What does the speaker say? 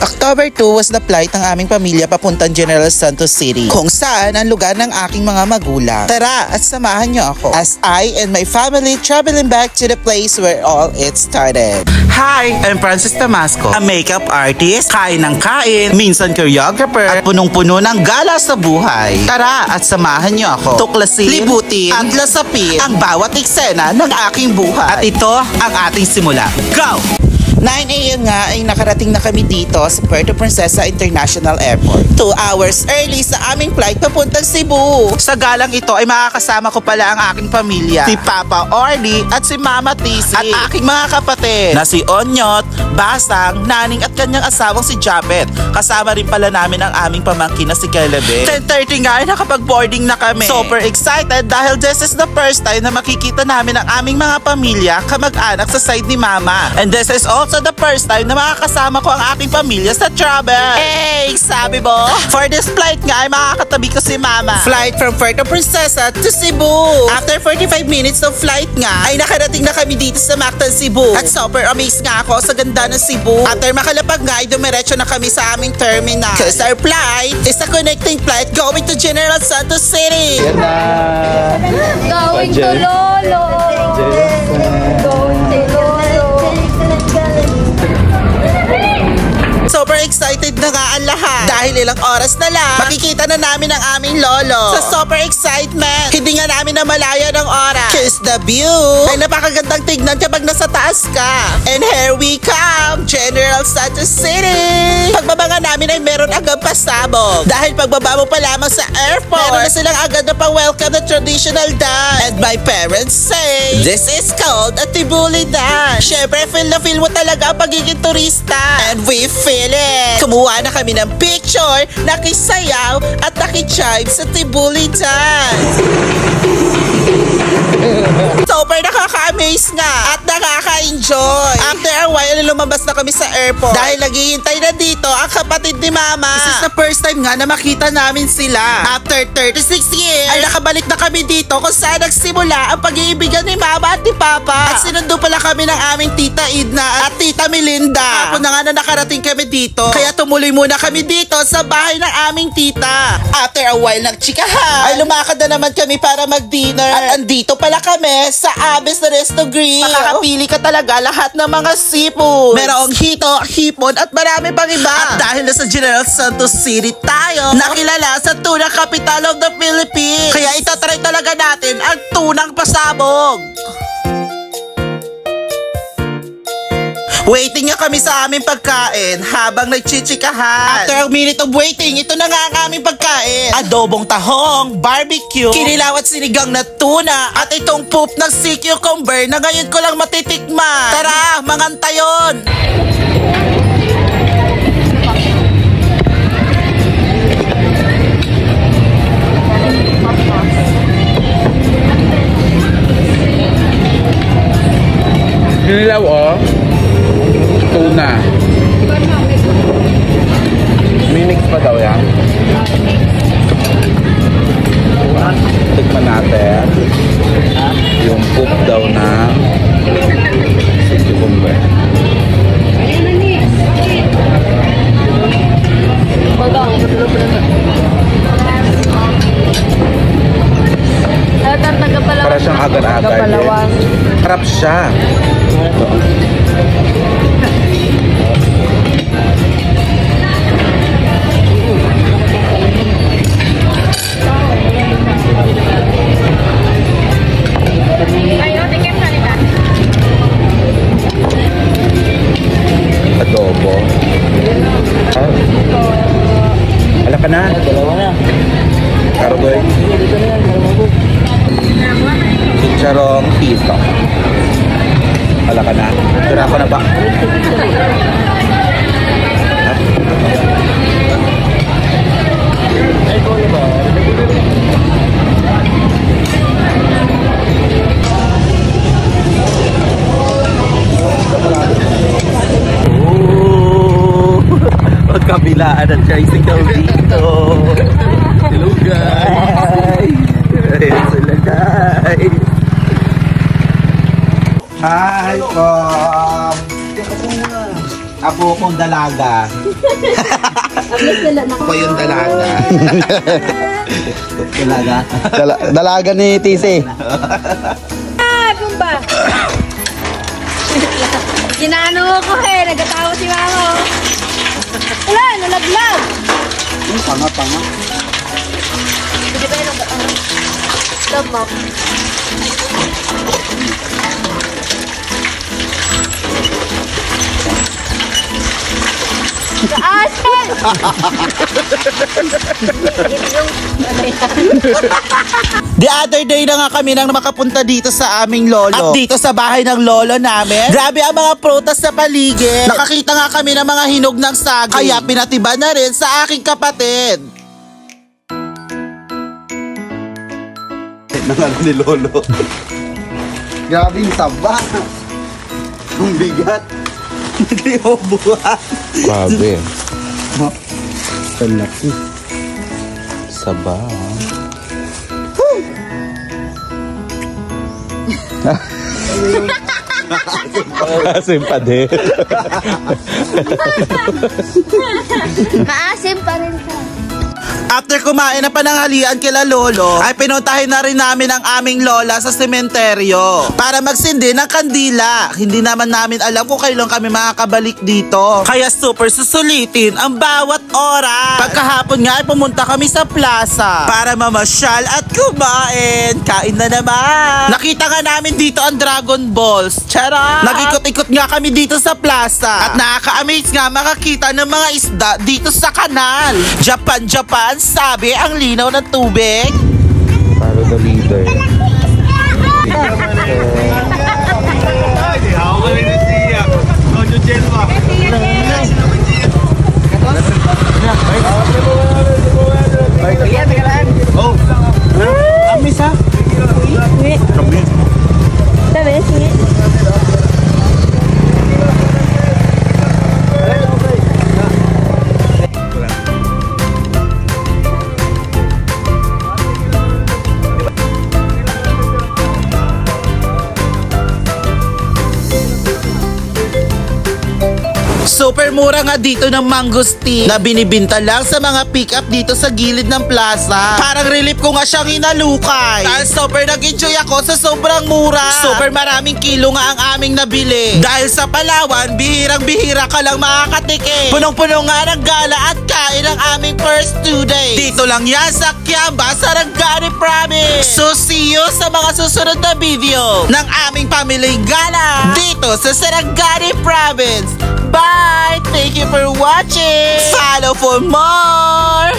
October 2 was the flight ng aming pamilya papuntang General Santos City, kung saan ang lugar ng aking mga magulang. Tara at samahan niyo ako as I and my family traveling back to the place where all it started. Hi, I'm Francis Damasco, a makeup artist, kain ng kain, minsan choreographer, at punong-puno ng gala sa buhay. Tara at samahan niyo ako, tuklasin, libutin, at lasapin ang bawat eksena ng aking buhay. At ito ang ating simula. Go! 9 AM nga ay nakarating na kami dito sa Puerto Princesa International Airport. 2 hours early sa aming flight papuntang Cebu. Sa galang ito ay makakasama ko pala ang aking pamilya, si Papa Orly at si Mama Tisi, at aking mga kapatid na si Onyot, Basang, Naning at kanyang asawang si Japet. Kasama rin pala namin ang aming pamangkin na si Kelebe. 10:30 nga ay nakapag-boarding na kami. Super excited dahil this is the first time na makikita namin ang aming mga pamilya, kamag-anak sa side ni Mama. And this is also the first time na makakasama ko ang aking pamilya sa travel. Hey, sabi mo? For this flight nga ay makakatabi ko si Mama. Flight from Puerto Princesa to Cebu. After 45 minutes of flight nga ay nakarating na kami dito sa Mactan, Cebu. At super amazed nga ako sa ganda ng Cebu. After makalapag nga ay dumiretso na kami sa aming terminal. Cause our flight is a connecting flight going to General Santos City. Yan na. Going to Lolo. Going to Lolo. Super excited na nga ang lahat dahil ilang oras na lang makikita na namin ang aming lolo. Sa super excitement, hindi nga namin na malaya ng oras. Cause the view ay napakagandang tignan kapag nasa taas ka. And here we come, General Santos City. Pagbaba nga namin ay meron agad pasabog. Dahil pagbaba mo pa lamang sa airport, meron na silang agad na pang-welcome na traditional dance. And my parents say, this is called a Tibuli dance. Syempre, feel na feel mo talaga ang pagiging turista. And we feel it. Kumuha na kami ng picture, nakisayaw at nakichive sa Tibuli dance. Super nakaka-amaze nga at nakaka-enjoy. After a while, lumabas na kami sa airport dahil naghihintay na dito ang kapatid ni Mama. This is the first time nga na makita namin sila. After 36 years, ay nakabalik na kami dito kung saan nagsimula ang pag-iibigan ni Mama at ni Papa. At sinundo pala kami ng aming Tita Edna at Tita Melinda. Kapon na nga na nakarating kami dito, kaya tumuloy muna kami dito sa bahay ng aming tita. After a while nagchikahan, ay lumakad na naman kami para mag-dinner. At andito pala kami sa Abyss Resto Grill. Makakapili ka talaga lahat ng mga seafood. Merong hito, hipon at marami pang iba. At dahil na sa General Santos City tayo, nakilala sa tuna capital of the Philippines. Kaya itatry talaga natin ang tunang pasabog. Waiting nga kami sa aming pagkain habang nagchichikahan. After a minute of waiting, ito na nga ang aming pagkain. Adobong tahong, barbecue, kinilaw at sinigang na tuna, at itong poop ng sea cucumber na ngayon ko lang matitikman. Tara, mangantayon! Kinilaw tuna. May mix pa daw yan. Tikman natin. Yung poop daw na sea cucumber. Para siyang agar-agar din. Harap siya. Adobo. Ala ka na? Dalawa na. Karogoy. Chicharong tito. Ala ka na. Tira ko na ba? Magkabilaan ang tricycle dito. Hello guys. Ayan sila guys. Hi po. Apo kong dalaga. Ako yung dalaga. Dalaga ni TC. Gumba. Ginano ko nagatawa si Mamo. Wala, nalaglag. Panga. Hindi ba yung stop mo? Asan! The other day na nga kami nang makapunta dito sa aming lolo. At dito sa bahay ng lolo namin, grabe ang mga prutas sa paligid. Nakakita nga kami ng mga hinog ng saging. Kaya pinatiba na rin sa aking kapatid. Nangalo ni Lolo. Grabe yung taba. Ang bigat. Hindi mo buhat. Grabe. Ang laki. Saba. Asim pa din. Maasim pa rin siya. After kumain na pananghalian kila lolo, ay pinuntahin na rin namin ang aming lola sa sementeryo para magsindi ng kandila. Hindi naman namin alam kung kailan kami makakabalik dito. Kaya super susulitin ang bawat oras. Pagkahapon nga ay pumunta kami sa plaza para mamasyal at kumain. Kain na naman. Nakita nga namin dito ang Dragon Balls. Charot! Nag-ikot-ikot nga kami dito sa plaza. At nakaka-amaze nga makakita ng mga isda dito sa kanal. Japan, sabi ang linaw ng tubig. Para the leader. Amis ha? Sabi, sige. Super mura nga dito ng mangosteen na binibinta lang sa mga pick-up dito sa gilid ng plaza. Parang relief ko nga siyang inalukay. Dahil super nag-enjoy ako sa sobrang mura. Super maraming kilo nga ang aming nabili. Dahil sa Palawan, bihirang-bihira ka lang makakatikim. Punong-puno nga ng gala at kain ang aming first 2 days. Dito lang yan sa Kiamba, Sarangani Province. So see you sa mga susunod na video ng aming pamilyang gala dito sa Sarangani Province. Bye! Thank you for watching! Follow for more!